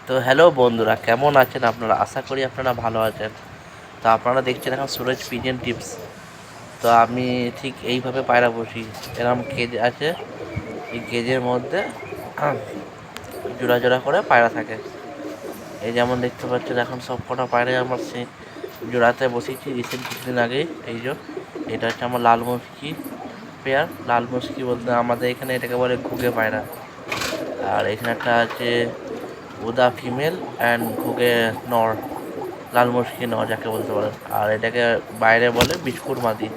তো হ্যালো বন্ধুরা, কেমন আছেন আপনারা? আশা করি আপনারা ভালো আছেন। তো আপনারা দেখছেন এখন সুরজ পিজিএন টিপস। তো আমি ঠিক এইভাবে পায়রা বসি। এরকম কেজ আছে, এই কেজের মধ্যে জোড়া জোড়া করে পায়রা থাকে। এই যেমন দেখতে পাচ্ছেন এখন সব কটা পায়রাই আমার সে জোড়াতে বসিয়েছি রিসেন্ট কিছুদিন আগেই। এই যে এটা হচ্ছে আমার লাল মুশকি পেয়ার। লাল মুশকি বলতে আমাদের এখানে এটাকে বলে ঘুঘে পায়রা। আর এখানে একটা আছে উদা ফিমেল অ্যান্ড ঘুঘে নর, লাল মুশকি নর যাকে বলতে পারেন। আর এটাকে বাইরে বলে বিস্কুট মাদি,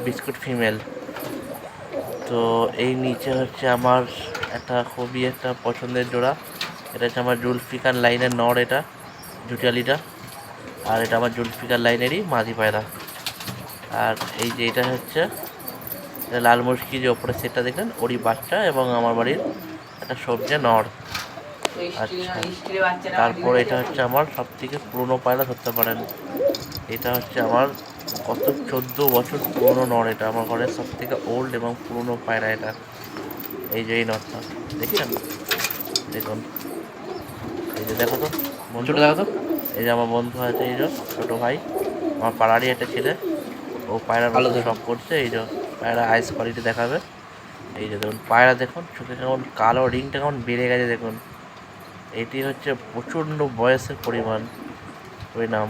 বিস্কুট ফিমেল। তো এই নিচে হচ্ছে আমার খুবই একটা পছন্দের জোড়া। এটা হচ্ছে আমার জুলফিকার লাইনের নর, এটা জুটিয়ালিটা। আর এটা আমার জুলফিকার লাইনেরই মাদি পায়রা। আর এই যে এটা হচ্ছে লাল মুশকি, যে ওপরে সেটটা দেখলেন ওরই বাচ্চা, এবং আমার বাড়ির একটা সবজি নর। আচ্ছা, তারপর এটা হচ্ছে আমার সব থেকে পুরোনো পায়রা ধরতে পারেন। এটা হচ্ছে আমার কত 14 বছর পুরোনো নর। এটা আমার ঘরের সব থেকে ওল্ড এবং পুরোনো পায়রা এটা। এই যে এই নরটা দেখছেন, দেখুন, এই যে দেখো তো বন্ধু, দেখো তো, এই যে আমার বন্ধু আছে, এই যে ছোটো ভাই, আমার পাড়ারই একটা ছেলে। ও পায়রা ভালো শখ করছে। এই যে পায়রা আইস কোয়ালিটি দেখাবে। এই যে দেখুন পায়রা, দেখুন চোখে কেমন কালো রিংটা কেমন বেড়ে গেছে দেখুন। এটি হচ্ছে প্রচণ্ড বয়সের পরিণাম।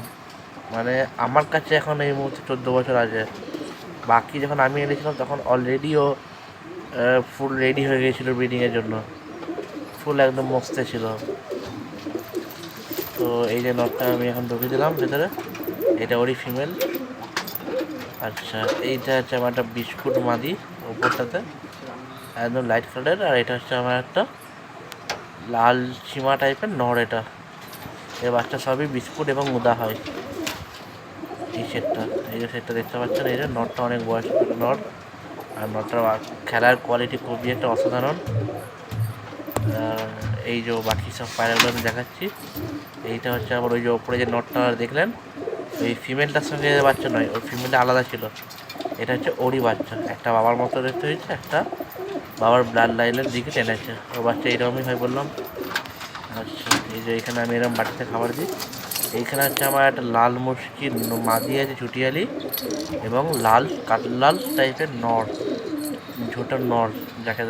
মানে আমার কাছে এখন এই মুহূর্তে 14 বছর আছে। বাকি যখন আমি এনেছিলাম তখন অলরেডিও ফুল রেডি হয়ে গিয়েছিলো ব্রিডিংয়ের জন্য, ফুল একদম মস্তে ছিল। তো এই যে নটটা আমি এখন ঢুকে দিলাম ভেতরে, এটা ওরই ফিমেল। আচ্ছা, এইটা হচ্ছে আমার একটা বিস্কুট মাদি ওপরটাতে, একদম লাইট কালারের। আর এটা হচ্ছে আমার একটা লাল সীমা টাইপের নর। এটা এর বাচ্চা সবই বিস্কুট এবং উদা হয়। এই সেটটা, এই যে সেটটা দেখতে পাচ্ছেন, এই যে নটটা অনেক বয়স নট। আর নটটার খেলার কোয়ালিটি খুবই একটা অসাধারণ। এই যে বাকি সব পায়রাগুলো আমি দেখাচ্ছি। এইটা হচ্ছে আবার ওই যে ওপরে যে নটটা দেখলেন, ওই ফিমেলটার সঙ্গে বাচ্চা নয়, ওই ফিমেলটা আলাদা ছিল। এটা হচ্ছে ওরই বাচ্চা, একটা বাবার মতো দেখতে হয়েছে, একটা বাবার ব্লাড লাইনের দিকে টেনেছে। ওর বাচ্চা এইরকমই হয় বললাম। আচ্ছা, এই যে এখানে আমি এরকম বাটিতে খাবার দিই। এইখানে হচ্ছে আমার একটা লাল মুশকি মাদি আছে চুটিয়ালি, এবং লাল কাঠলাল টাইপের নর, ঝোটার নর যাকে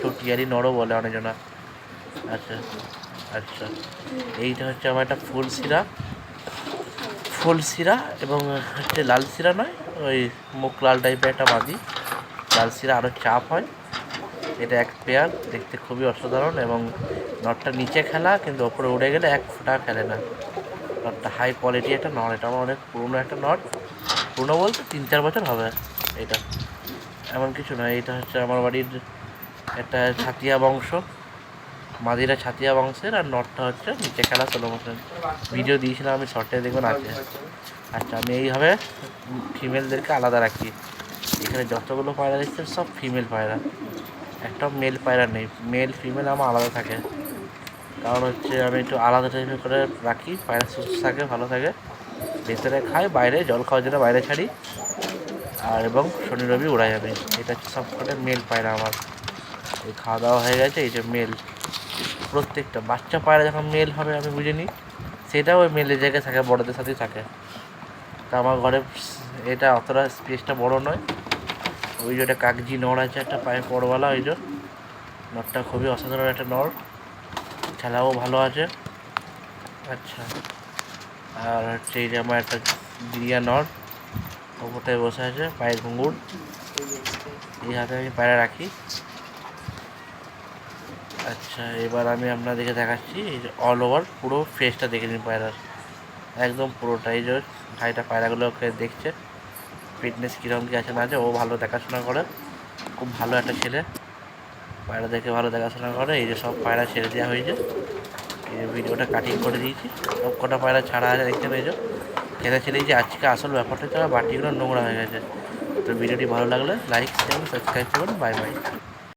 চটিয়ালি নরও বলে অনেকজনা। আচ্ছা আচ্ছা, এইটা হচ্ছে আমার একটা ফুল সিরা এবং হচ্ছে লাল সিরা নয়, ওই মুখ লাল টাইপের একটা মাদি। লাল সিরা আরও চাপ হয়। এটা এক পেয়ার, দেখতে খুবই অসাধারণ, এবং নটটা নিচে খেলা, কিন্তু ওপরে উড়ে গেলে এক ফোঁটা খেলে না। নটটা হাই কোয়ালিটি একটা নট। এটা আমার অনেক পুরনো একটা নট, পুরনো বলতে 3-4 বছর হবে এটা, এমন কিছু নয়। এটা হচ্ছে আমার বাড়ির একটা ছাতিয়া বংশ, মাদিরা ছাতিয়া বংশের। আর নটটা হচ্ছে নিচে খেলা 16 বছর। ভিডিও দিয়েছিলাম আমি, শর্টে দেখুন আছে। আচ্ছা, আমি এইভাবে ফিমেলদেরকে আলাদা রাখি। এখানে যতগুলো পায়রা দেখছেন সব ফিমেল পায়রা, একটাও মেল পায়রা নেই। মেল ফিমেল আমার আলাদা থাকে, কারণ হচ্ছে আমি একটু আলাদা টাইপের করে রাখি। পায়রা সুস্থ থাকে, ভালো থাকে, ভেতরে খায়, বাইরে জল খাওয়ার জন্য বাইরে ছাড়ি। আর এবং শনি রবি উড়াই আমি। এটা হচ্ছে সবকটা মেল পায়রা আমার। এই খাওয়া দাওয়া হয়ে গেছে, এই যে মেল। প্রত্যেকটা বাচ্চা পায়রা যখন মেল হবে আমি বুঝে নিই, সেটাও ওই মেলের জায়গায় থাকে, বড়দের সাথেই থাকে। তা আমার ঘরে এটা অতটা স্পেসটা বড় নয়। ওই যে একটা কাগজি নড় আছে, একটা পায়ে পড়ওয়ালা, ওই যে নড়টা খুবই অসাধারণ একটা নড়, খেলাও ভালো আছে। আচ্ছা, আর হচ্ছে এই যে আমার একটা গিরিয়া নড় ওপরটায় বসে আছে, পায়ের ঘুঙুর। এই হাতে আমি পায়রা রাখি। আচ্ছা, এবার আমি আপনাদেরকে দেখাচ্ছি এই যে অল ওভার পুরো ফেসটা দেখে নিন পায়রার, একদম পুরোটা। এই যে ভাইটা পায়রাগুলোকে দেখছে, ফিটনেস কীরকম কী আছে না আছে, ও ভালো দেখাশোনা করে, খুব ভালো একটা ছেলে, পায়রা দেখে ভালো দেখাশোনা করে। এই যে সব পায়রা ছেড়ে দেওয়া হয়েছে, এই যে ভিডিওটা কাটিং করে দিয়েছি, সব কটা পায়রা ছাড়া আছে দেখছেন। এই যে খেতে ছেড়ে যে আজকে আসল ব্যাপারটা হচ্ছে আমার বাটিগুলো নোংরা হয়ে গেছে। তো ভিডিওটি ভালো লাগলে লাইক শেয়ার সাবস্ক্রাইব করুন। Bye bye.